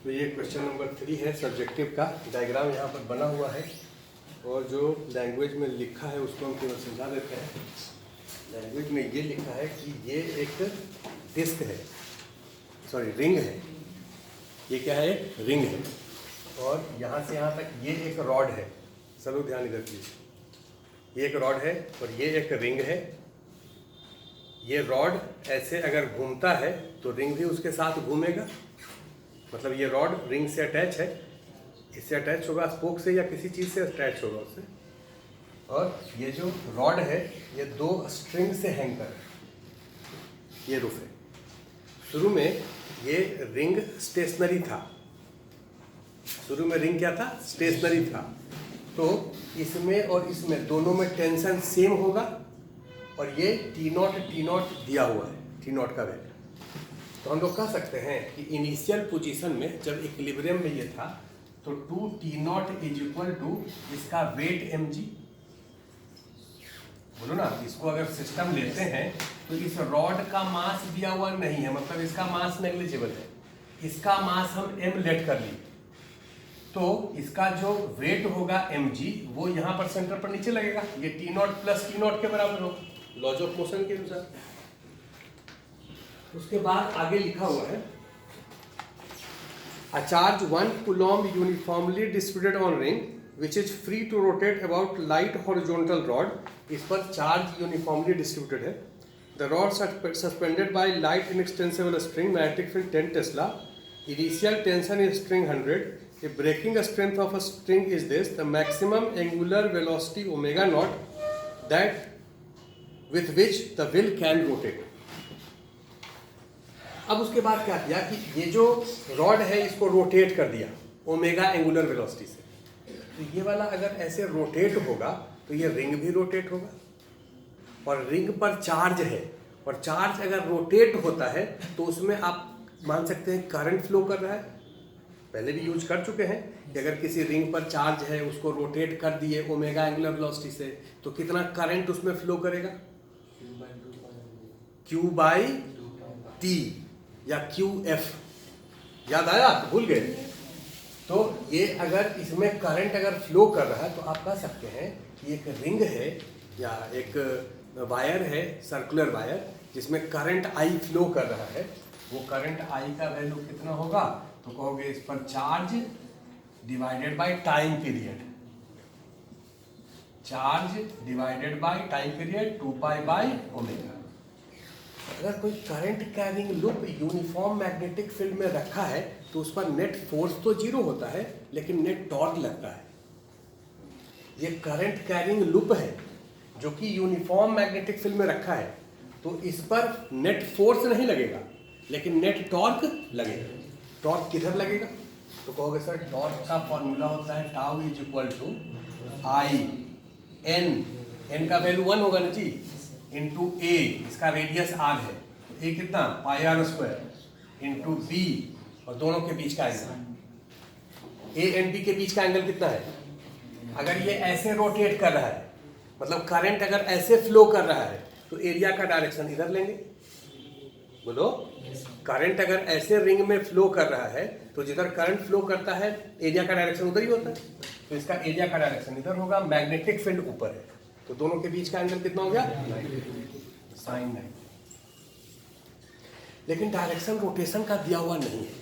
तो ये question number 3 है सब्जेक्टिव का। डायग्राम यहाँ पर बना हुआ है और जो लैंग्वेज में लिखा है उसको हम केवल समझा देते हैं। लैंग्वेज में ये लिखा है कि ये एक डिस्क है, सॉरी रिंग है। ये क्या है? रिंग है और यहाँ से यहाँ तक ये एक रॉड है। सब लोग ध्यान इधर कीजिए। ये एक रॉड है और ये एक रिंग है। ये रॉड ऐसे अगर घूमता है तो रिंग भी उसके साथ घूमेगा। मतलब ये रॉड रिंग से अटैच है, इससे अटैच होगा, स्पोक से या किसी चीज़ से अटैच होगा उससे। और ये जो रॉड है ये 2 स्ट्रिंग से हैंग कर है। ये रूफ है। शुरू में ये रिंग स्टेशनरी था। शुरू में रिंग क्या था? स्टेशनरी था। तो इसमें और इसमें दोनों में टेंशन सेम होगा और ये T0 दिया हुआ है, T0 का वैल्यू। तो हम लोग कह सकते हैं कि इनिशियल पोजीशन में जब इक्विलिब्रियम में ये था तो 2T0 इज इक्वल टू इसका वेट mg। बोलो ना, इसको अगर सिस्टम लेते हैं तो इस रॉड का मास दिया हुआ नहीं है, मतलब इसका मास नेग्लिजिबल है। इसका मास हम m लेट कर लिए तो इसका जो वेट होगा mg वो यहाँ पर सेंटर पर नीचे लगेगा। ये T0 प्लस T0 के बराबर होगा लॉज ऑफ मोशन के अनुसार। उसके बाद आगे लिखा हुआ है A charge 1 coulomb uniformly distributed on ring which is free to rotate about light horizontal rod। इस पर चार्ज यूनिफॉर्मली डिस्ट्रीब्यूटेड है। The rod suspended by light inextensible string, magnetic field 10 Tesla, initial tension is string 100, if breaking strength of a string is this, the maximum angular velocity omega naught that with which the wheel can rotate। अब उसके बाद क्या किया कि ये जो rod है इसको रोटेट कर दिया ओमेगा एंगुलर वेलोसिटी से। तो ये वाला अगर ऐसे रोटेट होगा तो ये रिंग भी रोटेट होगा और रिंग पर चार्ज है और चार्ज अगर रोटेट होता है तो उसमें आप मान सकते हैं करंट फ्लो कर रहा है। पहले भी यूज कर चुके हैं कि अगर किसी रिंग पर चार्ज है उसको रोटेट कर दिए ओमेगा एंगुलर वेलोसिटी से तो कितना करंट उसमें फ्लो करेगा? Q/T या QF। याद आया? भूल गए? तो ये अगर इसमें करंट अगर फ्लो कर रहा है तो आप कह सकते हैं कि एक रिंग है या एक वायर है, सर्कुलर वायर, जिसमें करंट I फ्लो कर रहा है। वो करंट I का वैल्यू कितना होगा? तो कहोगे इस पर charge divided by time period. Charge divided by time period 2π/ओमेगा। अगर कोई current carrying loop uniform magnetic field में रखा है तो उस पर नेट फोर्स तो 0 होता है लेकिन नेट टॉर्क लगता है। ये करंट कैरिंग लूप है जो कि यूनिफॉर्म मैग्नेटिक फील्ड में रखा है तो इस पर नेट फोर्स नहीं लगेगा लेकिन नेट टॉर्क लगेगा। टॉर्क किधर लगेगा? तो कहोगे सर टॉर्क का फॉर्मूला होता है tau is equal to I n का वैल्यू 1 होगा ना जी, इंटू ए, इसका रेडियस r है, ए कितना? πr² इंटू बी और दोनों के बीच का एंगल। ए एंड बी के बीच का एंगल कितना है? अगर ये ऐसे रोटेट कर रहा है मतलब करंट अगर ऐसे फ्लो कर रहा है तो एरिया का डायरेक्शन इधर लेंगे। बोलो, करंट अगर ऐसे रिंग में फ्लो कर रहा है तो जिधर करंट फ्लो करता है एरिया का डायरेक्शन उधर ही होता है। तो इसका एरिया का डायरेक्शन इधर होगा, मैग्नेटिक फील्ड ऊपर है तो दोनों के बीच का एंगल कितना हो गया? sin 90। लेकिन डायरेक्शन रोटेशन का दिया हुआ नहीं है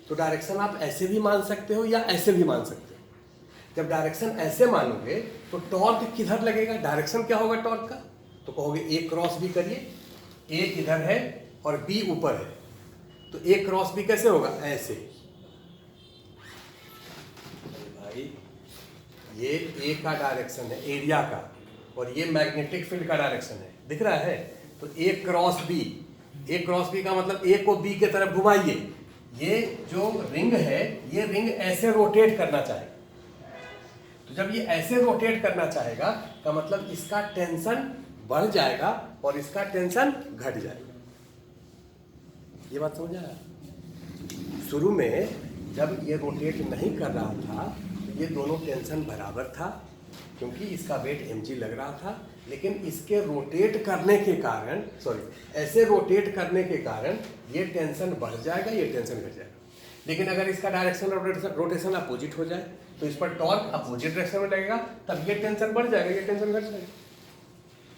तो डायरेक्शन आप ऐसे भी मान सकते हो या ऐसे भी मान सकते हो। जब डायरेक्शन ऐसे मानोगे तो टॉर्क किधर लगेगा? डायरेक्शन क्या होगा टॉर्क का? तो कहोगे A क्रॉस B करिए। A इधर है और B ऊपर है तो A क्रॉस B कैसे होगा? ऐसे। भाई ये A का डायरेक्शन है एरिया का और ये मैग्नेटिक फील्ड का डायरेक्शन है, दिख रहा है? तो A क्रॉस B का मतलब A को B के तरफ घुमाइए। ये जो रिंग है ये रिंग ऐसे रोटेट करना चाहेगा तो जब ये ऐसे रोटेट करना चाहेगा का मतलब इसका टेंशन बढ़ जाएगा और इसका टेंशन घट जाएगा। ये बात समझ आया? शुरू में जब ये रोटेट नहीं कर रहा था तो ये दोनों टेंशन बराबर था क्योंकि इसका वेट mg लग रहा था, लेकिन इसके रोटेट करने के कारण ऐसे रोटेट करने के कारण ये टेंशन बढ़ जाएगा, ये टेंशन घट जाएगा। लेकिन अगर इसका डायरेक्शन ऑफ रोटेशन अपोजिट हो जाए तो इस पर टॉर्क अपोजिट डायरेक्शन में लगेगा, तब ये टेंशन बढ़ जाएगा, ये टेंशन घट जाएगा।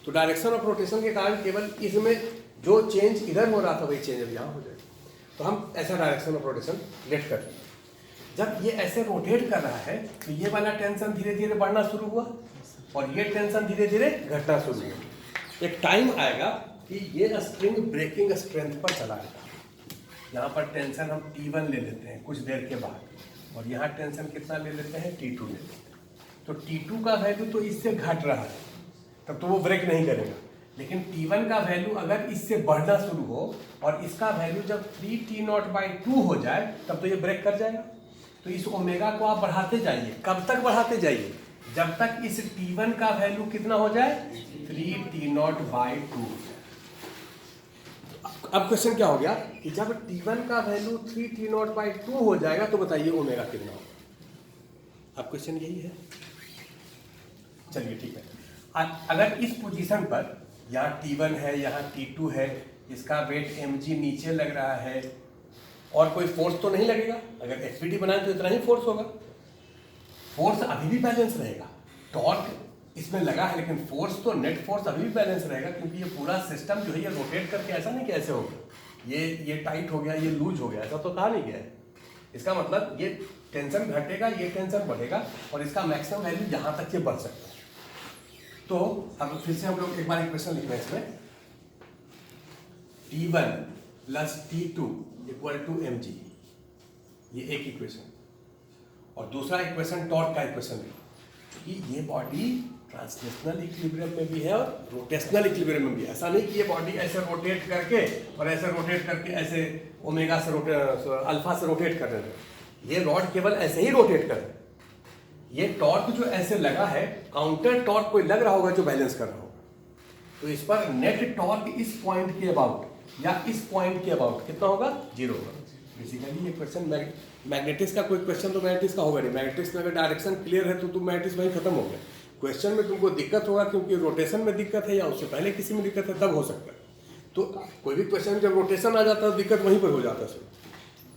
तो डायरेक्शन ऑफ रोटेशन के कारण केवल इसमें जो चेंज इधर हो रहा था वही चेंज अब यहाँ हो जाएगा। तो हम ऐसा डायरेक्शन ऑफ रोटेशन लेट कर लेंगे। जब ये ऐसे रोटेट कर रहा है तो ये वाला टेंशन धीरे धीरे बढ़ना शुरू हुआ और ये टेंशन धीरे धीरे घटना शुरू हुआ। एक टाइम आएगा कि ये स्प्रिंग ब्रेकिंग स्ट्रेंथ पर चला जाएगा। यहाँ पर टेंशन हम T1 ले लेते हैं कुछ देर के बाद, और यहाँ टेंशन कितना ले लेते हैं, T2 ले लेते हैं। तो T2 का वैल्यू तो इससे घट रहा है, तब तो वो ब्रेक नहीं करेगा। लेकिन T1 का वैल्यू अगर इससे बढ़ना शुरू हो और इसका वैल्यू जब 3T0/2 हो जाए तब तो ये ब्रेक कर जाएगा। तो इस ओमेगा को आप बढ़ाते जाइए। कब तक बढ़ाते जाइए? जब तक इस T1 का वैल्यू कितना हो जाए, 3T0/2। अब क्वेश्चन क्या हो गया कि जब T1 का वैल्यू 3T0/2 हो जाएगा तो बताइए ओमेगा कितना होगा। अब क्वेश्चन यही है। चलिए ठीक है, अगर इस पोजीशन पर यहाँ T1 है, यहाँ T2 है, इसका वेट mg नीचे लग रहा है और कोई फोर्स तो नहीं लगेगा। अगर एचपीटी बनाए तो इतना ही फोर्स होगा, फोर्स अभी भी बैलेंस रहेगा। टॉर्क इसमें लगा है लेकिन फोर्स तो नेट फोर्स अभी भी बैलेंस रहेगा, क्योंकि ये पूरा सिस्टम जो है ये रोटेट करके ऐसा नहीं कि ऐसे हो गया, ये टाइट हो गया, ये लूज हो गया, ऐसा तो कहा नहीं गया है। इसका मतलब ये टेंशन घटेगा, ये टेंशन बढ़ेगा और इसका मैक्सिमम वैल्यू यहाँ तक ये बढ़ सकता है। तो अब फिर से हम लोग एक बार इक्वेशन लिख रहे हैं इसमें, T1 + T2 = mg, ये एक इक्वेशन। और दूसरा इक्वेशन टॉर्क का इक्वेशन है कि ये बॉडी ट्रांसलेशनल इक्विलिब्रियम में भी है और रोटेशनल इक्विलिब्रियम में भी है। ऐसा नहीं कि ये बॉडी ऐसे रोटेट करके और ऐसे रोटेट करके ऐसे ओमेगा से अल्फा से रोटेट कर रहे हैं। ये रॉड केवल ऐसे ही रोटेट कर रहे हैं। ये टॉर्क जो ऐसे लगा है, काउंटर टॉर्क कोई लग रहा होगा जो बैलेंस कर रहा होगा। तो इस पर नेट टॉर्क इस पॉइंट के अबाउट या इस पॉइंट के अबाउट कितना होगा, 0 होगा। बेसिकली ये क्वेश्चन मैग्नेटिक्स का कोई क्वेश्चन तो मैग्नेटिक्स का होगा नहीं। मैग्नेटिक्स में अगर डायरेक्शन क्लियर है तो मैग्नेटिक्स वहीं खत्म हो गया। क्वेश्चन में तुमको दिक्कत होगा क्योंकि रोटेशन में दिक्कत है या उससे पहले किसी में दिक्कत है, तब हो सकता है। तो कोई भी क्वेश्चन जब रोटेशन आ जाता है दिक्कत वहीं पर हो जाता है।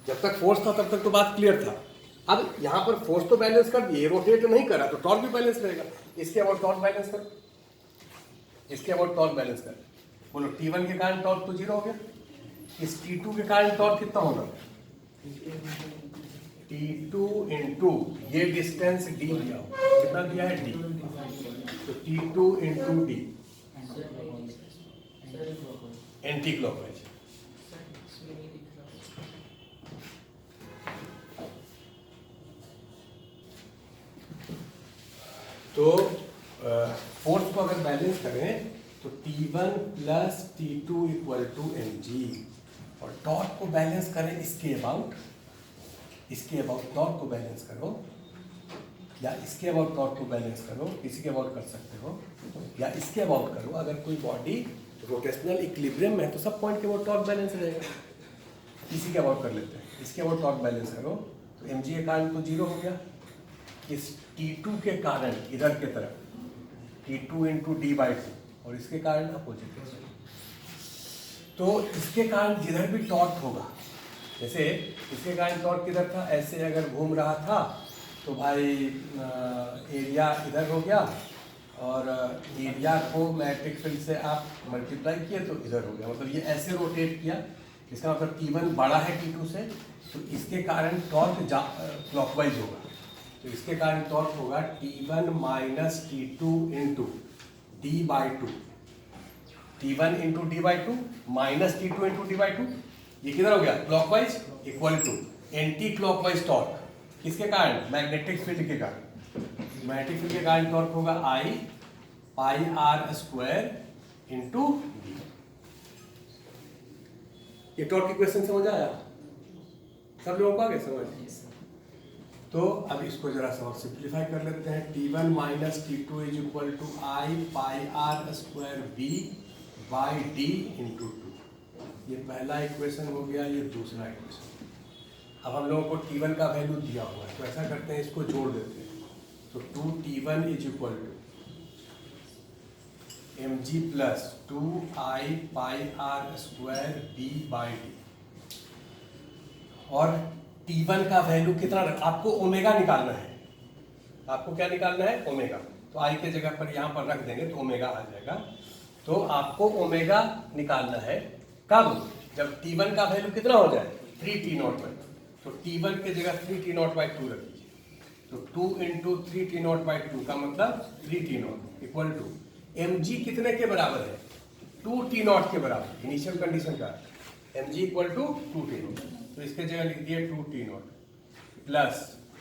जब तक फोर्स था तब तक तो बात क्लियर था। अब यहाँ पर फोर्स तो बैलेंस कर दिए, रोटेट नहीं करा तो टॉर्क भी बैलेंस रहेगा। इसके अबाउट टॉर्क बैलेंस कर, इसके अबाउट टॉर्क बैलेंस कर। बोलो T1 के कारण टॉर्क तो 0 हो गया, इस T2 के कारण टॉर्क कितना होगा, T2 इंटू ये डिस्टेंस D दिया हो, कितना दिया है D, तो T2 into D anti clockwise. तो फोर्स को अगर बैलेंस करें तो T1 + T2 = mg, और टॉर्क को बैलेंस करें इसके अबाउट टॉर्क को बैलेंस करो, या इसके अबाउट टॉर्क को बैलेंस करो, किसी के अबाउट कर सकते हो, या इसके अबाउट करो। अगर कोई बॉडी रोटेशनल इक्विलिब्रियम में है तो सब पॉइंट के अबाउट टॉर्क बैलेंस रहेगा। इसी के अबाउट कर लेते हैं, इसके अबाउट टॉर्क बैलेंस करो तो mg के कारण तो 0 हो गया। इस T2 के कारण इधर के तरफ T2 इंटू D/2, और इसके कारण अपोजिट। तो इसके कारण जिधर भी टॉर्क होगा, जैसे इसके कारण टॉर्क किधर था, ऐसे अगर घूम रहा था तो भाई एरिया इधर हो गया, और एरिया को मैग्नेटिक फील्ड से आप मल्टीप्लाई किए तो इधर हो गया। मतलब ये ऐसे रोटेट किया, इसका मतलब T1 बड़ा है T2 से, तो इसके कारण टॉर्क क्लॉकवाइज होगा। तो इसके कारण टॉर्क होगा T1 - T2 into D/2, T1 into D/2 minus T2 into D/2। ये किधर हो गया, clockwise, equal to anti clockwise torque. किसके कारण, मैग्नेटिक फील्ड के कारण। मैग्नेटिक फील्ड के कारण टॉर्क होगा I/πr² इंटू D। ये टॉर्क इक्वेशन समझ आया, सब लोगों को आ गया समझ। तो अब इसको जरा सा और सिंप्लीफाई कर लेते हैं। T1 - T2 = I/πr²B/D into 2। ये पहला इक्वेशन हो गया, ये दूसरा इक्वेशन। अब हम लोगों को T1 का वैल्यू दिया हुआ है, तो ऐसा करते हैं, इसको जोड़ देते हैं। तो 2T1 = mg + 2I/πr² B/D, और T1 का वैल्यू कितना आपको ओमेगा निकालना है। आपको क्या निकालना है? ओमेगा। तो आई के जगह पर यहाँ पर रख देंगे तो ओमेगा आ जाएगा। तो आपको ओमेगा निकालना है कब? जब T1 का वैल्यू कितना हो जाए? 3T0/2। तो T1 के जगह 3T0/2 रख दीजिए। तो 2 × 3T0/2 का मतलब 3T0 इक्वल टू mg कितने के बराबर है? 2T0 के बराबर। इनिशियल कंडीशन का mg इक्वल टू 2T0। तो इसके जगह लिख दिए 2T0 प्लस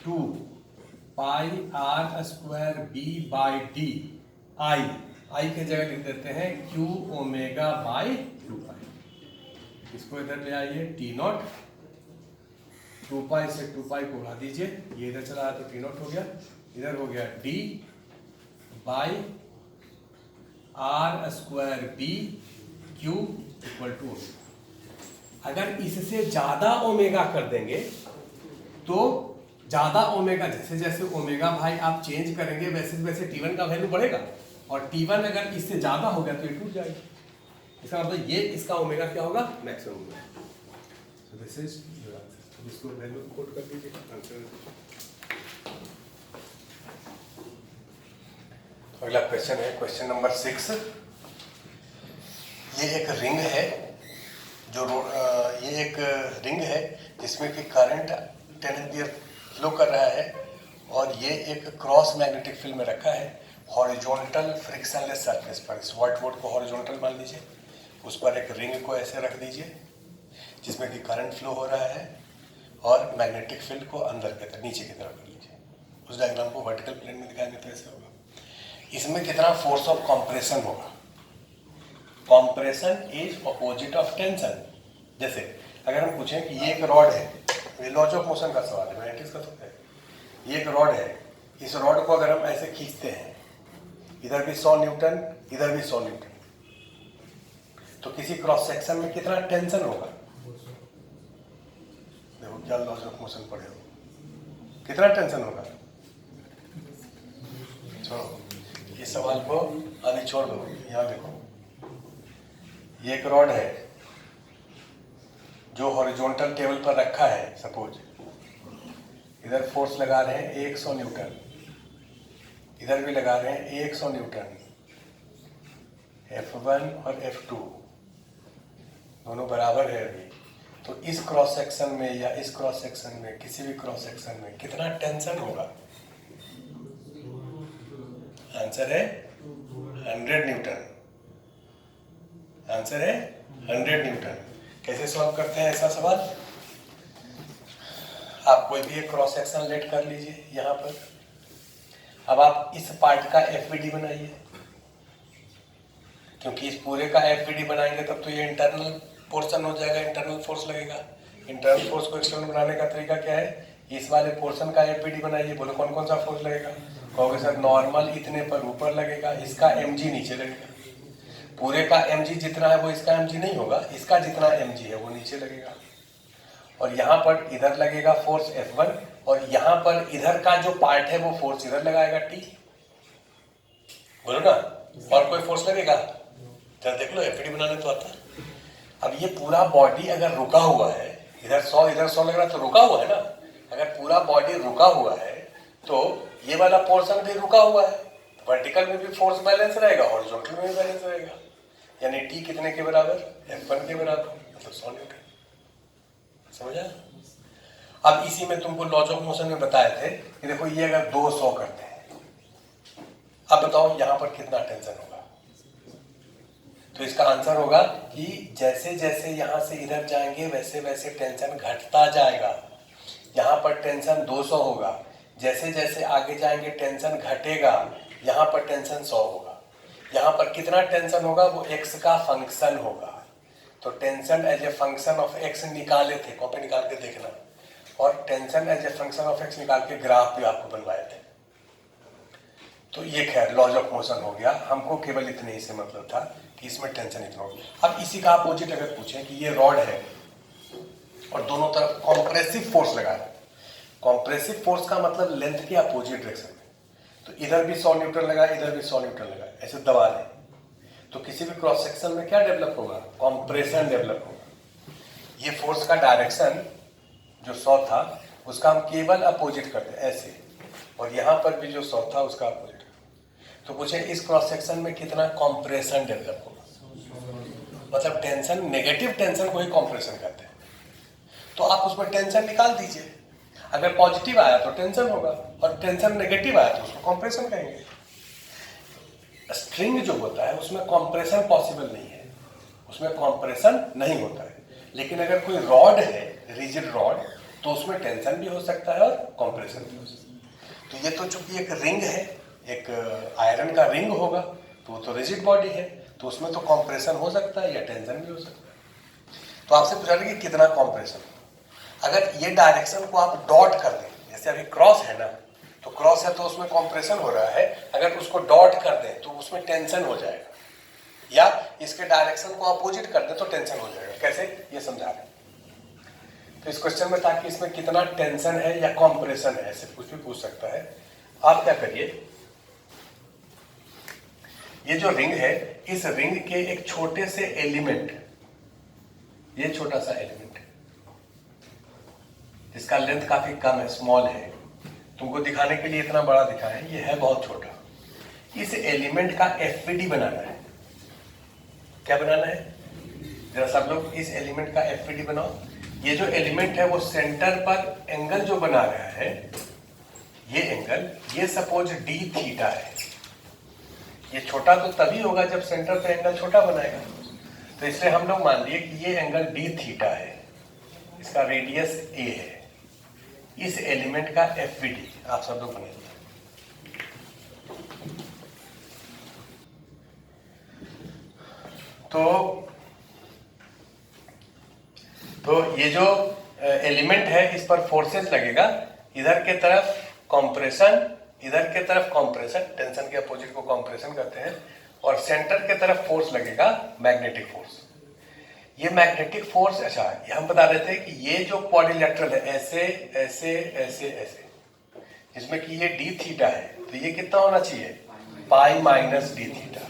2 पाई r² b/d आई के जगह लिख देते हैं q ω/2π। इसको इधर ले आइए T0, 2π से 2π को उड़ा दीजिए, ये इधर चला तो T0 हो गया, इधर हो गया d by r² b q equal to. अगर इससे ज्यादा ओमेगा कर देंगे तो ज्यादा ओमेगा, जैसे जैसे ओमेगा भाई आप चेंज करेंगे वैसे वैसे T1 का वैल्यू बढ़ेगा, और T1 अगर इससे ज्यादा हो गया तो ये टूट जाएगा। इसका मतलब ये इसका ओमेगा क्या होगा? मैक्सिमम होगा। So this is your answer. इसको वैल्यू कोट कर दीजिए आंसर। अगला क्वेश्चन है क्वेश्चन नंबर 6। ये एक रिंग है ये एक रिंग है जिसमें कि करंट 10 एम्पीयर फ्लो कर रहा है, और ये एक क्रॉस मैग्नेटिक फील्ड में रखा है हॉरिजॉन्टल फ्रिक्शनलेस सरफेस पर। इस व्हाइट बोर्ड को हॉरिजॉन्टल मान लीजिए, उस पर एक रिंग को ऐसे रख दीजिए जिसमें कि करंट फ्लो हो रहा है, और मैग्नेटिक फील्ड को अंदर की तरफ नीचे की तरफ कर लीजिए। उस डायग्राम को वर्टिकल प्लेन में दिखाएंगे तो ऐसे होगा। इसमें कितना फोर्स ऑफ कंप्रेशन होगा? Compression is opposite of tension. जैसे अगर हम पूछें कि ये एक रॉड है, ये लॉज ऑफ मोशन का सवाल है, मैग्नेटिक्स का तो है। ये एक रॉड है, इस रॉड को अगर हम ऐसे खींचते हैं, इधर भी 100 न्यूटन, इधर भी 100 न्यूटन, तो किसी क्रॉस सेक्शन में कितना टेंशन होगा? देखो क्या लॉज ऑफ मोशन पढ़े हो, कितना टेंशन होगा? छोड़ो ये सवाल को अभी छोड़ दो। यहाँ देखो, ये एक रॉड है जो हॉरिजॉन्टल टेबल पर रखा है। सपोज इधर फोर्स लगा रहे हैं 100 न्यूटन, इधर भी लगा रहे हैं 100 न्यूटन। F1 और F2 दोनों बराबर है अभी। तो इस क्रॉस सेक्शन में या इस क्रॉस सेक्शन में, किसी भी क्रॉस सेक्शन में कितना टेंशन होगा? आंसर है 100 न्यूटन। आंसर है 100 न्यूटन। कैसे सॉल्व करते हैं ऐसा सवाल? आप कोई भी एक क्रॉस सेक्शन लेट कर लीजिए यहाँ पर। अब आप इस पार्ट का FVD बनाइए, क्योंकि इस पूरे का FVD बनाएंगे तब तो ये इंटरनल पोर्शन हो जाएगा, इंटरनल फोर्स लगेगा। इंटरनल फोर्स को एक्सटर्नल बनाने का तरीका क्या है? इस वाले पोर्शन का FVD बनाइए। बोलो कौन कौन सा फोर्स लगेगा? कहोगे सर नॉर्मल इतने पर ऊपर लगेगा, इसका mg नीचे लगेगा। पूरे का mg जितना है वो इसका mg नहीं होगा, इसका जितना mg है वो नीचे लगेगा। और यहाँ पर इधर लगेगा फोर्स F1, और यहाँ पर इधर का जो पार्ट है वो फोर्स इधर लगाएगा T। बोलो ना, और कोई फोर्स लगेगा? जरा देख लो, FVD बनाने तो आता है। अब ये पूरा बॉडी अगर रुका हुआ है, इधर 100 लग रहा है तो रुका हुआ है ना। अगर पूरा बॉडी रुका हुआ है तो ये वाला पोर्शन भी रुका हुआ है, वर्टिकल में भी फोर्स बैलेंस रहेगा, हॉरिजॉन्टल में भी बैलेंस रहेगा। यानी T कितने के बराबर? F1 के बराबर, मतलब 100 न्यूटन। समझा? अब इसी में तुमको लॉज ऑफ मोशन में बताए थे कि देखो ये अगर 200 करते हैं, अब बताओ यहाँ पर कितना टेंशन होगा? तो इसका आंसर होगा कि जैसे जैसे यहाँ से इधर जाएंगे वैसे वैसे टेंशन घटता जाएगा। यहाँ पर टेंशन 200 होगा, जैसे जैसे आगे जाएंगे टेंशन घटेगा, यहाँ पर टेंशन 100 होगा। यहाँ पर कितना टेंशन होगा? वो x का फंक्शन होगा। तो tension as a function of x निकाले थे, कॉपी निकाल के देखना, और tension as a function of x निकाल के ग्राफ भी आपको बनवाए थे। तो ये खैर लॉज ऑफ मोशन हो गया। हमको केवल इतने ही से मतलब था कि इसमें टेंशन इतना होगा। अब इसी का अपोजिट अगर पूछें कि ये रॉड है और दोनों तरफ कॉम्प्रेसिव फोर्स लगा है। कॉम्प्रेसिव फोर्स का मतलब लेंथ के अपोजिट डायरेक्शन में। तो इधर भी 100 न्यूटन लगा, इधर भी 100 न्यूटन लगा, ऐसे दबा दें तो किसी भी क्रॉस सेक्शन में क्या डेवलप होगा? कॉम्प्रेशन डेवलप होगा। ये फोर्स का डायरेक्शन जो 100 था उसका हम केवल अपोजिट करते हैं ऐसे, और यहाँ पर भी जो 100 था उसका अपोजिट। तो पूछे इस क्रॉस सेक्शन में कितना कॉम्प्रेशन डेवलप होगा, मतलब टेंशन, नेगेटिव टेंशन को ही कॉम्प्रेशन कहते हैं। तो आप उसमें टेंशन निकाल दीजिए, अगर पॉजिटिव आया तो टेंशन होगा और टेंशन नेगेटिव आया तो उसको कॉम्प्रेशन कहेंगे। स्ट्रिंग जो होता है उसमें कॉम्प्रेशन पॉसिबल नहीं है, उसमें कॉम्प्रेशन नहीं होता है। लेकिन अगर कोई रॉड है, रिजिड रॉड, तो उसमें टेंशन भी हो सकता है और कॉम्प्रेशन भी हो सकता है। तो ये तो चूंकि एक रिंग है, एक आयरन का रिंग होगा, तो वो तो रिजिड बॉडी है, तो उसमें तो कॉम्प्रेशन हो सकता है या टेंशन भी हो सकता है। तो आपसे पूछा कि कितना कॉम्प्रेशन। अगर ये डायरेक्शन को आप डॉट कर दें, जैसे अभी क्रॉस है ना, तो क्रॉस है तो उसमें कॉम्प्रेशन हो रहा है, अगर उसको डॉट कर दें तो उसमें टेंशन हो जाएगा, या इसके डायरेक्शन को अपोजिट कर दें तो टेंशन हो जाएगा। कैसे, ये समझा रहे हैं। तो इस क्वेश्चन में ताकि इसमें कितना टेंशन है या कॉम्प्रेशन है, ऐसे कुछ भी पूछ सकता है। आप क्या करिए, ये जो रिंग है, इस रिंग के एक छोटे से एलिमेंट, ये छोटा सा एलिमेंट इसका लेंथ काफी कम है, स्मॉल है, तुमको दिखाने के लिए इतना बड़ा दिखा है, ये है बहुत छोटा। इस एलिमेंट का एफवीडी बनाना है। क्या बनाना है, जरा सब लोग इस एलिमेंट का एफवीडी बनाओ। ये जो एलिमेंट है वो सेंटर पर एंगल जो बना रहा है, ये एंगल, ये सपोज डी थीटा है। ये छोटा तो तभी होगा जब सेंटर पे एंगल छोटा बनाएगा, तो इसलिए हम लोग मान लिए कि ये एंगल डी थीटा है, इसका रेडियस ए है। इस एलिमेंट का एफवीडी आप सब लोग बनेंगे। तो ये जो एलिमेंट है इस पर फोर्सेस लगेगा, इधर के तरफ कंप्रेशन, इधर के तरफ कंप्रेशन, टेंशन के अपोजिट को कंप्रेशन कहते हैं, और सेंटर के तरफ फोर्स लगेगा, मैग्नेटिक फोर्स। ये मैग्नेटिक फोर्स, अच्छा ये हम बता रहे थे कि ये जो क्वाड्रिलेटरल है, ऐसे ऐसे ऐसे ऐसे, जिसमें कि ये डी थीटा है, तो ये कितना होना चाहिए, पाई माइनस डी थीटा।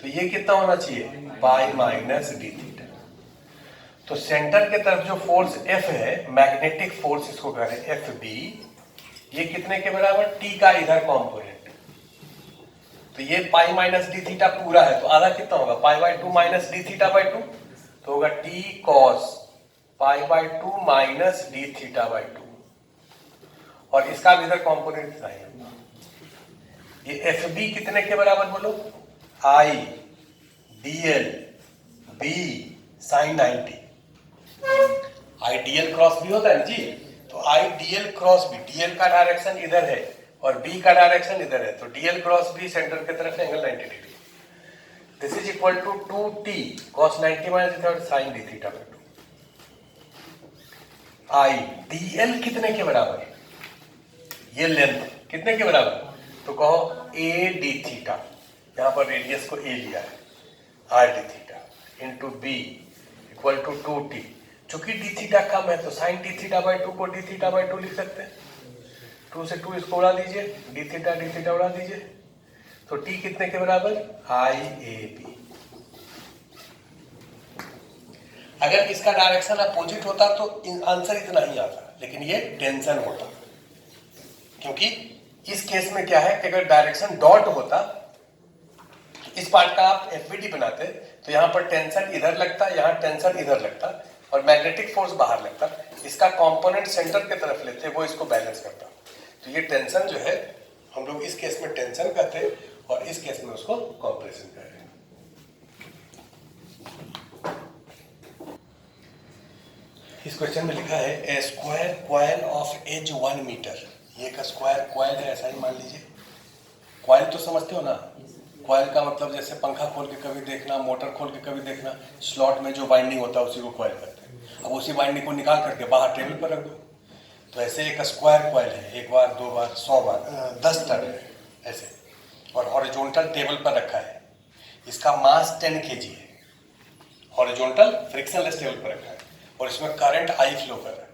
तो ये कितना होना चाहिए, पाई माइनस डी थीटा। तो सेंटर के तरफ जो फोर्स F है, मैग्नेटिक फोर्स इसको कह रहे हैं एफ बी, ये कितने के बराबर, टी का इधर कॉम्पोनेंट। तो ये पाई माइनस डी थीटा पूरा है, तो आधा कितना होगा, pi by 2 minus D theta by 2, तो होगा T cos pi by 2 minus D theta by 2, और इसका भी इधर कॉम्पोनेंट कितना है, ये एफ बी कितने के बराबर बोलो, I D L B sine 90। Ideal cross भी होता है जी, तो आइडियल क्रॉस भी, डीएल का डायरेक्शन इधर है और बी का डायरेक्शन इधर है, तो डीएल क्रॉस बी सेंटर की तरफ एंगल 90 डिग्री। This is equal to 2t cos 90 minus sine D theta by 2। I DL कितने के बराबर, ये लेंथ कितने के बराबर, तो कहो ए डी थीटा, यहां पर रेडियस को ए लिया है, R D theta into B equal to 2t। चूंकि डी थीटा कम है तो साइन डी थीटा बाई 2 को डी थीटा बाई 2 लिख सकते हैं। 2 से 2 इसको उड़ा दीजिए, डी थीटा उड़ा दीजिए, तो t कितने के बराबर, आई ए बी। अगर इसका डायरेक्शन अपोजिट होता तो आंसर इतना ही आता, लेकिन ये टेंशन होता, क्योंकि इस केस में क्या है कि अगर डायरेक्शन डॉट होता, इस पार्ट का आप एफवीडी बनाते तो यहां पर टेंशन इधर लगता, यहां टेंशन इधर लगता, और मैग्नेटिक फोर्स बाहर लगता। इसका कंपोनेंट सेंटर की तरफ लेते, वो इसको बैलेंस करता। तो ये टेंशन जो है, हम लोग इस केस में टेंशन कहते हैं और इस केस में उसको कॉम्प्रेशन कहते हैं। इस क्वेश्चन में लिखा है a square coil of edge 1 metre. ये का स्क्वायर कॉइल है, ऐसा ही मान लीजिए। कॉइल तो समझते हो ना, कॉइल का मतलब जैसे पंखा खोल के कभी देखना, मोटर खोल के कभी देखना, स्लॉट में जो वाइंडिंग होता है उसी को कॉइल कहते हैं। अब उसी वाइंडिंग को निकाल करके बाहर टेबल पर रख दो, तो ऐसे एक स्क्वायर कॉइल है, 1 बार 2 बार 100 बार 10 टर्न है ऐसे, और हॉरिजॉन्टल टेबल पर रखा है। इसका मास 10 kg है, हॉरिजॉन्टल फ्रिक्शनलेस टेबल पर रखा है, और इसमें करंट आई फ्लो कर रहा है।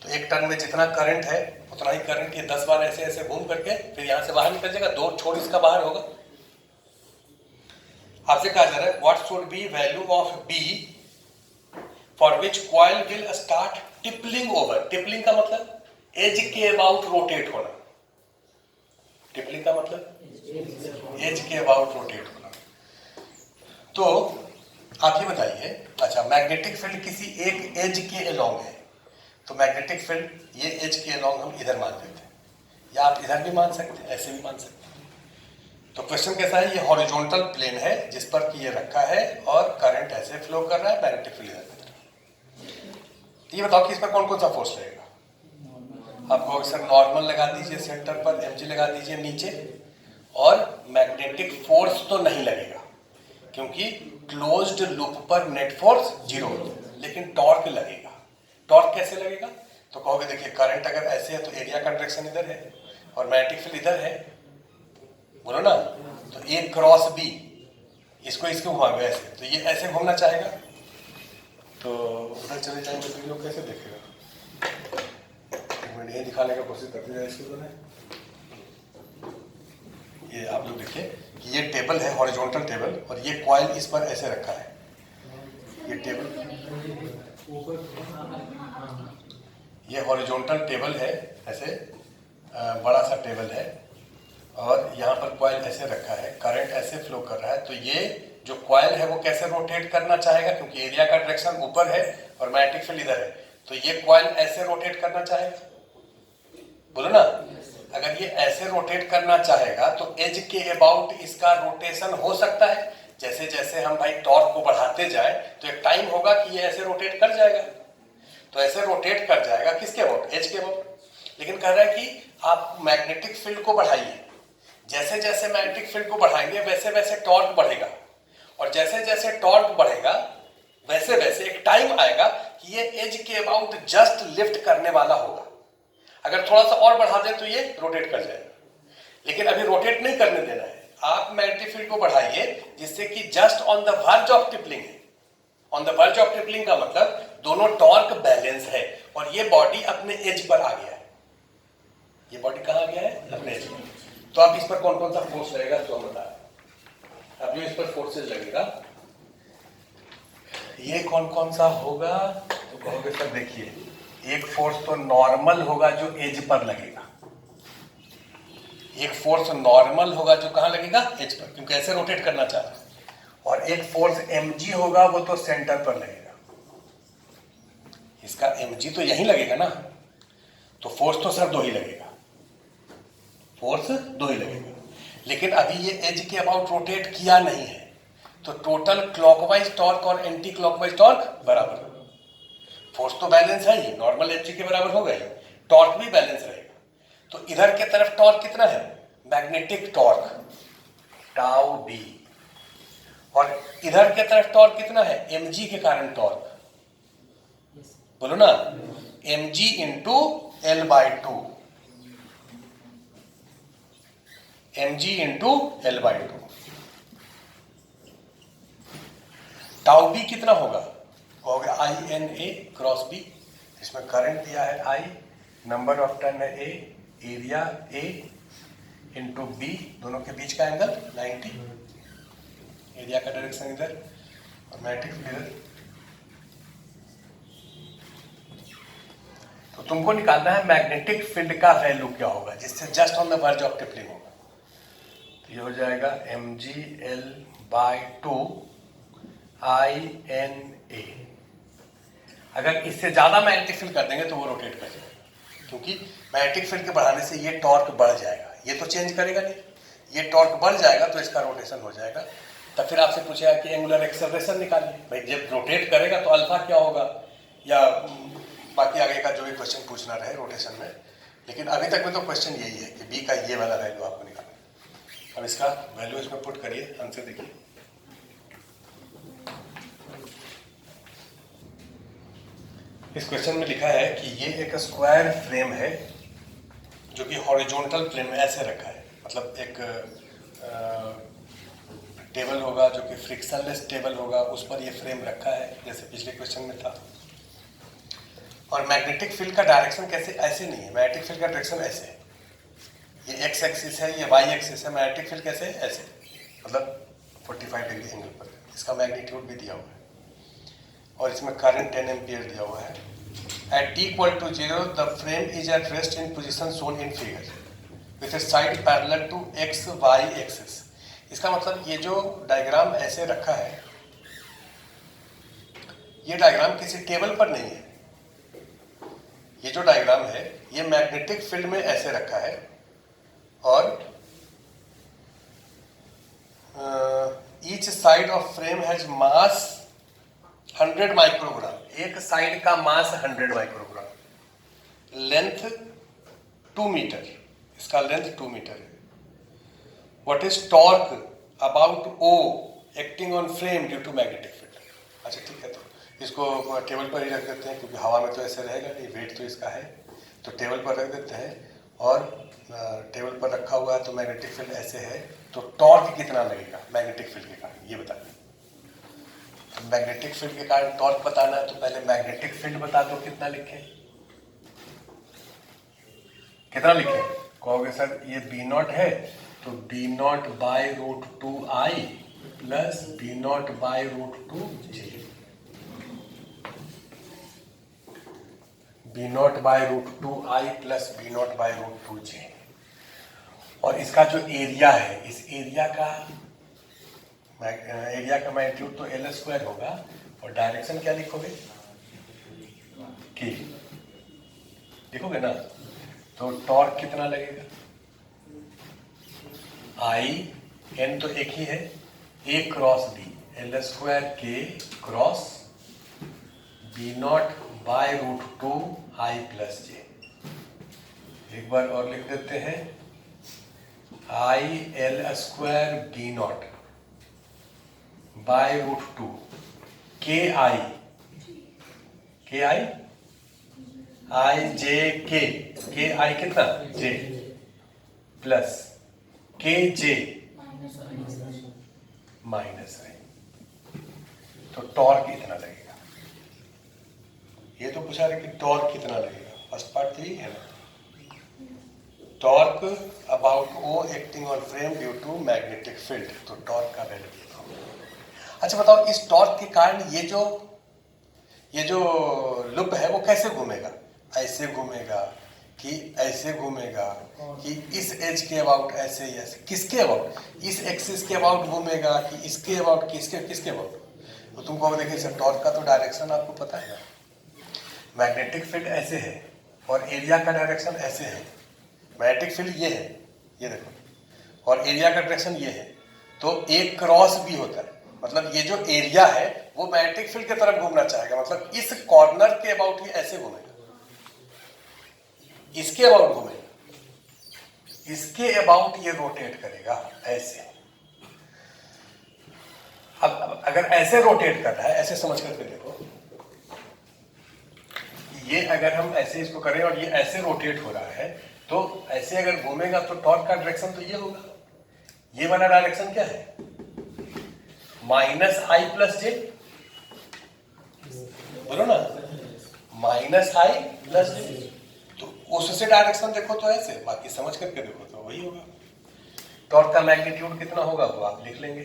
तो 1 टर्न में जितना करंट है उतना ही करंट ये 10 बार ऐसे ऐसे घूम करके फिर यहाँ से बाहर निकल जाएगा, 2 छोड़ इसका बाहर होगा। आपसे कहा जा रहा है what should be value of B for which coil will start toppling over. Toppling का मतलब एज के अबाउट रोटेट होना। टिपलिंग का मतलब एज के अबाउट रोटेट होना। तो आप ये बताइए, अच्छा मैग्नेटिक फील्ड किसी एक एज के अलोंग है, तो मैग्नेटिक फील्ड ये एज के अलोंग हम इधर मान लेते हैं, या आप इधर भी मान सकते हैं, ऐसे भी मान सकते हैं। तो क्वेश्चन कैसा है, ये हॉरिजॉन्टल प्लेन है जिस पर कि ये रखा है और करंट ऐसे फ्लो कर रहा है, मैग्नेटिक फील्ड इधर की तरफ। ये बताओ कि इस पर कौन कौन सा फोर्स लगेगा। आपको सर नॉर्मल लगा दीजिए सेंटर पर, mg लगा दीजिए नीचे, और मैग्नेटिक फोर्स तो नहीं लगेगा क्योंकि क्लोज्ड लूप पर नेट फोर्स 0 होता है, लेकिन टॉर्क लगेगा। टॉर्क कैसे लगेगा, तो कहोगे देखिए करंट अगर ऐसे है तो एरिया का डायरेक्शन इधर है और मैग्नेटिक फील्ड इधर है, बोलो ना, तो ए क्रॉस बी, इसको इसको घुमाओगे ऐसे, तो ये ऐसे घूमना चाहेगा, तो उधर चले जाएंगे तो ये लोग कैसे देखेगा। ये दिखाने का कोशिश करते हैं इसको। ये आप लोग देखिए कि ये टेबल है हॉरिजॉन्टल टेबल, और ये कॉइल इस पर ऐसे रखा है। ये टेबल, ये हॉरिजॉन्टल टेबल है ऐसे, बड़ा सा टेबल है, और यहाँ पर कॉइल ऐसे रखा है, करंट ऐसे फ्लो कर रहा है। तो ये जो कॉइल है वो कैसे रोटेट करना चाहेगा, क्योंकि एरिया का डायरेक्शन ऊपर है और मैग्नेटिक फील्ड इधर है, तो ये कॉइल ऐसे रोटेट करना चाहेगा, बोलो ना। अगर ये ऐसे रोटेट करना चाहेगा तो एज के अबाउट इसका रोटेशन हो सकता है। जैसे जैसे हम भाई टॉर्क को बढ़ाते जाए तो एक टाइम होगा कि ये ऐसे रोटेट कर जाएगा, तो ऐसे रोटेट कर जाएगा किसके अबाउट, एज के अबाउट। लेकिन कह रहा है कि आप मैग्नेटिक फील्ड को बढ़ाइए, जैसे जैसे मैग्नेटिक फील्ड को बढ़ाएंगे वैसे वैसे टॉर्क बढ़ेगा, और जैसे जैसे टॉर्क बढ़ेगा वैसे वैसे एक टाइम आएगा कि ये एज के अबाउट जस्ट लिफ्ट करने वाला होगा। अगर थोड़ा सा और बढ़ा दें तो ये रोटेट कर जाएगा, लेकिन अभी रोटेट नहीं करने देना है। आप मैग्नेटिक फील्ड को बढ़ाइए जिससे कि just on the verge of toppling है। On the verge of toppling का मतलब दोनों टॉर्क बैलेंस है, और ये बॉडी अपने एज पर आ गया है। ये बॉडी कहां आ गया है, अपने एज पर। तो आप इस पर कौन कौन सा फोर्स लगेगा तो हम बता रहे। अब जो इस पर फोर्सेज लगेगा ये कौन कौन सा होगा, तो कहोगे सर देखिए, एक फोर्स तो नॉर्मल होगा जो एज पर लगेगा, एक फोर्स नॉर्मल होगा जो कहां लगेगा, एज पर, क्योंकि ऐसे रोटेट करना चाह रहा है, और एक फोर्स mg होगा वो तो सेंटर पर लगेगा। इसका mg तो यहीं लगेगा ना, तो फोर्स तो सर दो ही लगेगा, फोर्स दो ही लगेगा। लेकिन अभी ये एज के अबाउट रोटेट किया नहीं है, तो टोटल क्लॉकवाइज टॉर्क और एंटी क्लॉकवाइज टॉर्क बराबर। फोर्स तो बैलेंस है ही, नॉर्मल mg के बराबर हो गए, टॉर्क भी बैलेंस रहेगा। तो इधर के तरफ टॉर्क कितना है, मैग्नेटिक टॉर्क टाउ बी, और इधर के तरफ टॉर्क कितना है, mg के कारण टॉर्क, बोलो ना, mg into L/2, mg into L/2। Tau B कितना होगा, हो गया I/N/A क्रॉस बी, इसमें करंट दिया है I, नंबर ऑफ टर्न है A, area A into B, दोनों के बीच का एंगल 90, एरिया का डायरेक्शन इधर और मैग्नेटिक फील्ड इधर। तो तुमको निकालना है मैग्नेटिक फील्ड का वैल्यू क्या होगा जिससे just on the verge of toppling होगा। तो ये हो जाएगा mg/2 I/N/A। अगर इससे ज्यादा मैग्नेटिक फील्ड कर देंगे तो वो रोटेट कर जाएगा, क्योंकि मैग्नेटिक फील्ड के बढ़ाने से ये टॉर्क बढ़ जाएगा, ये तो चेंज करेगा नहीं, ये टॉर्क बढ़ जाएगा तो इसका रोटेशन हो जाएगा। तब फिर आपसे पूछेगा कि एंगुलर एक्सेलरेशन निकालिए, भाई जब रोटेट करेगा तो अल्फा क्या होगा, या बाकी आगे का जो भी क्वेश्चन पूछना रहे रोटेशन में। लेकिन अभी तक में तो क्वेश्चन यही है कि बी का ये वाला वैल्यू आपको निकालना। अब इसका वैल्यू इसमें पुट करिए, आंसर देखिए। इस क्वेश्चन में लिखा है कि ये एक स्क्वायर फ्रेम है जो कि हॉरिजॉन्टल प्लेन में ऐसे रखा है, मतलब एक टेबल होगा जो कि फ्रिक्शनलेस टेबल होगा, उस पर ये फ्रेम रखा है जैसे पिछले क्वेश्चन में था। और मैग्नेटिक फील्ड का डायरेक्शन कैसे, ऐसे नहीं है, मैग्नेटिक फील्ड का डायरेक्शन ऐसे है, ये एक्स एक्सिस है, ये वाई एक्सिस है, मैग्नेटिक फील्ड कैसे है, ऐसे, मतलब 45 डिग्री एंगल पर। इसका मैग्नीट्यूड भी दिया हुआ है। और इसमें करंट 10 एम्पियर दिया हुआ है। At t equal to 0 the frame is at rest in position shown in figure with side parallel to X Y axis. इसका मतलब ये जो डायग्राम ऐसे रखा है, ये डायग्राम किसी टेबल पर नहीं है। ये जो डायग्राम है ये मैग्नेटिक फील्ड में ऐसे रखा है और each side of frame has mass 100 microgram. एक साइड का मास 100 माइक्रोग्राम, लेंथ 2 मीटर, इसका लेंथ 2 मीटर है। What is torque about O acting on frame due to magnetic field. अच्छा ठीक है, तो इसको टेबल पर ही रख देते हैं क्योंकि हवा में तो ऐसे रहेगा नहीं, वेट तो इसका है, तो टेबल पर रख देते हैं। और टेबल पर रखा हुआ है तो मैग्नेटिक फील्ड ऐसे है, तो टॉर्क कितना लगेगा मैग्नेटिक फील्ड के कारण, ये बताइए। तो मैग्नेटिक फील्ड के कारण टॉर्क बताना है तो पहले मैग्नेटिक फील्ड बता दो, कितना लिखें, कितना लिखें? कहोगे सर ये B0 है तो B0 by root 2I plus B0 by root 2J। B0 by root 2I plus B0 by root 2J। और इसका जो एरिया है, इस एरिया का मैग्नीट्यूड तो L स्क्वायर होगा और डायरेक्शन क्या लिखोगे? K लिखोगे ना। तो टॉर्क कितना लगेगा? I N तो एक ही है, A cross B, L square K cross B0 by root 2I plus J। एक बार और लिख देते हैं, I L square B0 by root 2 KI I J K कितना J plus KJ minus I। तो टॉर्क कितना लगेगा? ये तो पूछा रहे कि टॉर्क कितना लगेगा, फर्स्ट पार्ट तो यही है ना। Torque about O acting on frame due to magnetic field, तो टॉर्क का वैल्यू बताओ। अच्छा बताओ, इस टॉर्क के कारण ये जो लूप है वो कैसे घूमेगा? ऐसे घूमेगा कि ऐसे घूमेगा कि इस एज के अबाउट ऐसे ही ऐसे, किसके अबाउट? इस एक्सिस के अबाउट घूमेगा कि इसके अबाउट, किसके अबाउट? तो तुमको देखिए सर, टॉर्क का तो डायरेक्शन आपको पता है ना, मैग्नेटिक फील्ड ऐसे है और एरिया का डायरेक्शन ऐसे है। मैग्नेटिक फील्ड ये है, ये देखो, और एरिया का डायरेक्शन ये है, तो एक क्रॉस भी होता है। मतलब ये जो एरिया है वो मैग्नेटिक फील्ड की तरफ घूमना चाहेगा, मतलब इस कॉर्नर के अबाउट ही ऐसे घूमेगा, इसके अबाउट घूमेगा, इसके अबाउट ये रोटेट करेगा ऐसे। अब अगर ऐसे रोटेट कर रहा है, ऐसे समझ करके देखो, ये अगर हम ऐसे इसको करें और ये ऐसे रोटेट हो रहा है, तो ऐसे अगर घूमेगा तो टॉर्क का डायरेक्शन तो ये होगा। ये वाला डायरेक्शन क्या है? माइनस I प्लस J, बोलो ना, माइनस I प्लस J। तो उससे डायरेक्शन देखो तो ऐसे, बाकी समझ करके देखो तो वही होगा। टॉर्क का मैग्नीट्यूड कितना होगा वो आप लिख लेंगे।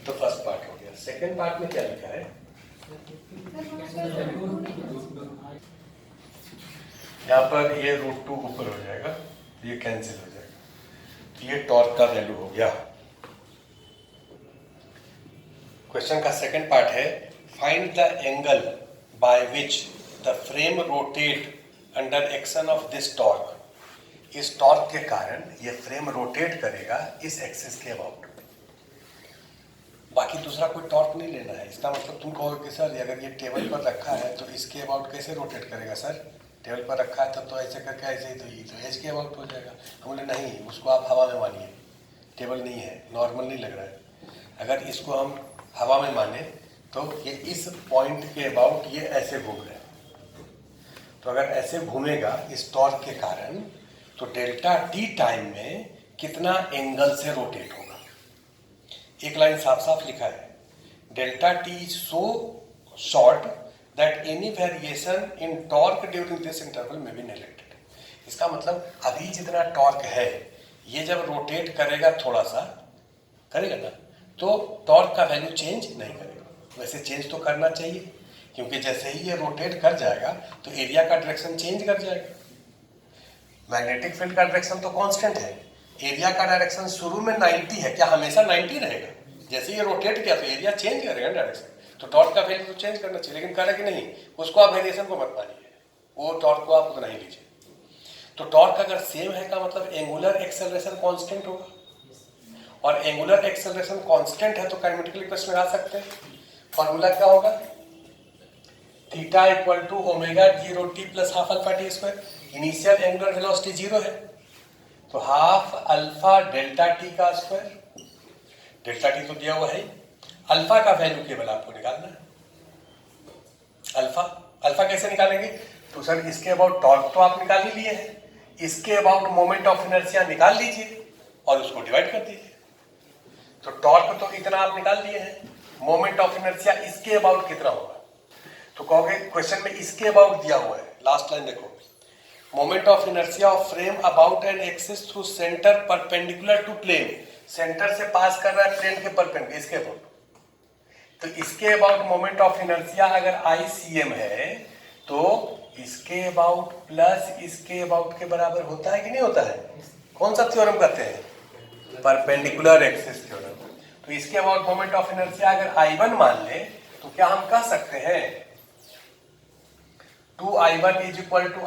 तो फर्स्ट पार्ट हो गया। सेकंड पार्ट में क्या लिखा है? यहाँ पर ये रूट 2 ऊपर हो जाएगा, ये कैंसिल हो जाएगा, तो ये टॉर्क का वैल्यू हो गया। क्वेश्चन का सेकंड पार्ट है, find the angle by which the frame rotate under action of this torque. इस टॉर्क के कारण ये फ्रेम रोटेट करेगा इस एक्सिस के अबाउट, बाकी दूसरा कोई टॉर्क नहीं लेना है। इसका मतलब तुम कहोगे कि सर अगर ये टेबल पर रखा है तो इसके अबाउट कैसे रोटेट करेगा? सर टेबल पर रखा है तब तो ऐसे करके ऐसे ही, तो ये तो एज के अबाउट हो जाएगा। हम बोले नहीं, उसको आप हवा में मानिए, टेबल नहीं है, नॉर्मल नहीं लग रहा है। अगर इसको हम हवा में माने तो ये इस पॉइंट के अबाउट ये ऐसे घूम रहा है, तो अगर ऐसे घूमेगा इस टॉर्क के कारण, तो डेल्टा टी टाइम में कितना एंगल से रोटेट होगा? एक लाइन साफ साफ लिखा है, delta T is so short that any variation in torque during this interval में बी नेगलेक्टेड। इसका मतलब अभी जितना टॉर्क है ये जब रोटेट करेगा थोड़ा सा, करेगा ना, तो टॉर्क का वैल्यू चेंज नहीं करेगा। वैसे चेंज तो करना चाहिए, क्योंकि जैसे ही ये रोटेट कर जाएगा तो एरिया का डायरेक्शन चेंज कर जाएगा। मैग्नेटिक फील्ड का डायरेक्शन तो कांस्टेंट है, एरिया का डायरेक्शन शुरू में 90 है, क्या हमेशा 90 रहेगा? जैसे ये रोटेट किया तो एरिया चेंज करेगा डायरेक्शन, तो टॉर्क का वैल्यू तो चेंज करना चाहिए, लेकिन करे कि नहीं, उसको आप वेरिएशन को मत मानिए, वो टॉर्क को आप उतना ही लीजिए। तो टॉर्क अगर सेम है का मतलब एंगुलर एक्सेलरेशन कांस्टेंट होगा, और एंगुलर एक्सेलरेशन कांस्टेंट है तो काइनेमेटिकल इक्वेशन लगा सकते हैं। फॉर्मूला क्या होगा? Theta equal to omega 0t plus half alpha T square. Initial angular velocity 0 है, तो हाफ अल्फा डेल्टा टी का स्क्वायर, डेल्टा टी तो दिया हुआ है, अल्फा का वैल्यू केवल आपको निकालना है। अल्फा कैसे निकालेंगे? तो सर इसके अबाउट टॉर्क तो आप निकाल ही लिए हैं, इसके अबाउट मोमेंट ऑफ इनर्शिया निकाल लीजिए और उसको डिवाइड कर दीजिए। तो टॉर्क तो इतना आप निकाल लिए हैं, मोमेंट ऑफ इनर्शिया इसके अबाउट कितना होगा? तो कहोगे क्वेश्चन में इसके अबाउट दिया हुआ है, लास्ट लाइन देखो, moment of inertia of frame about an axis through centre perpendicular to plane, centre से पास कर रहा है प्लेन के परपेंडिकुलर, इसके अबाउट। तो इसके अबाउट मोमेंट ऑफ इनर्शिया अगर ICM है तो इसके अबाउट प्लस इसके अबाउट के बराबर होता है कि नहीं होता है? कौन सा थ्योरम कहते हैं? Perpendicular axis theorem. तो इसके अबाउट मोमेंट ऑफ इनर्शिया अगर I1 मान ले तो क्या हम कह सकते हैं 2I1 is equal to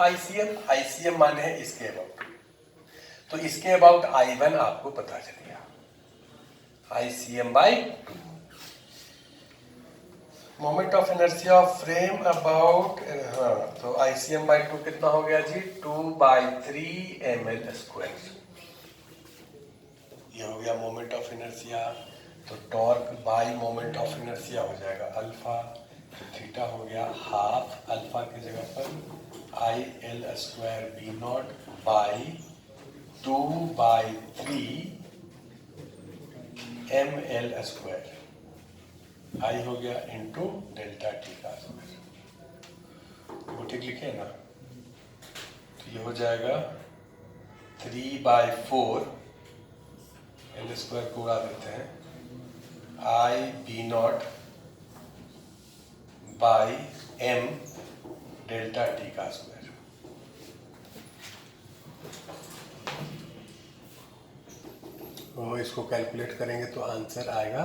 ICM माने है इसके अबाउट, तो इसके अबाउट I1 आपको पता चल गया, ICM by 2। Moment of inertia of frame about, हाँ, तो ICM बाई 2 कितना हो गया जी? 2/3 ml स्क्वायर। ये हो गया मोमेंट ऑफ इनर्शिया। तो torque by moment of inertia हो जाएगा अल्फा, तो थीटा हो गया हाफ अल्फा की जगह पर IL square B0 by 2/3 ml square, I हो गया इंटू डेल्टा टी का स्क्वायर। वो ठीक लिखे ना? तो ये हो जाएगा 3/4 L स्क्वायर को उड़ा देते हैं, IB0 by M delta T का स्क्वायर। तो इसको कैलकुलेट करेंगे तो आंसर आएगा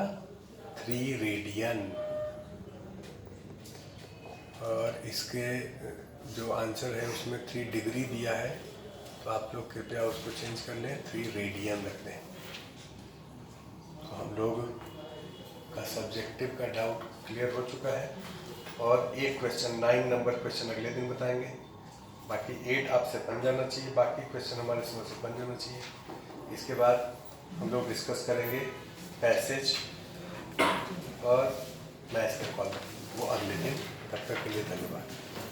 3 रेडियन। और इसके जो आंसर है उसमें 3 डिग्री दिया है, तो आप लोग कृपया उसको चेंज कर लें, 3 रेडियन रख दें। तो हम लोग का सब्जेक्टिव का डाउट क्लियर हो चुका है, और एक क्वेश्चन 9 नंबर क्वेश्चन अगले दिन बताएंगे। बाकी 8 आपसे बन जाना चाहिए, बाकी क्वेश्चन हमारे समझ से बन जाना चाहिए। इसके बाद हम लोग डिस्कस करेंगे पैसेज और मैथ्स के कॉल, वो अगले दिन। तब तक के लिए धन्यवाद।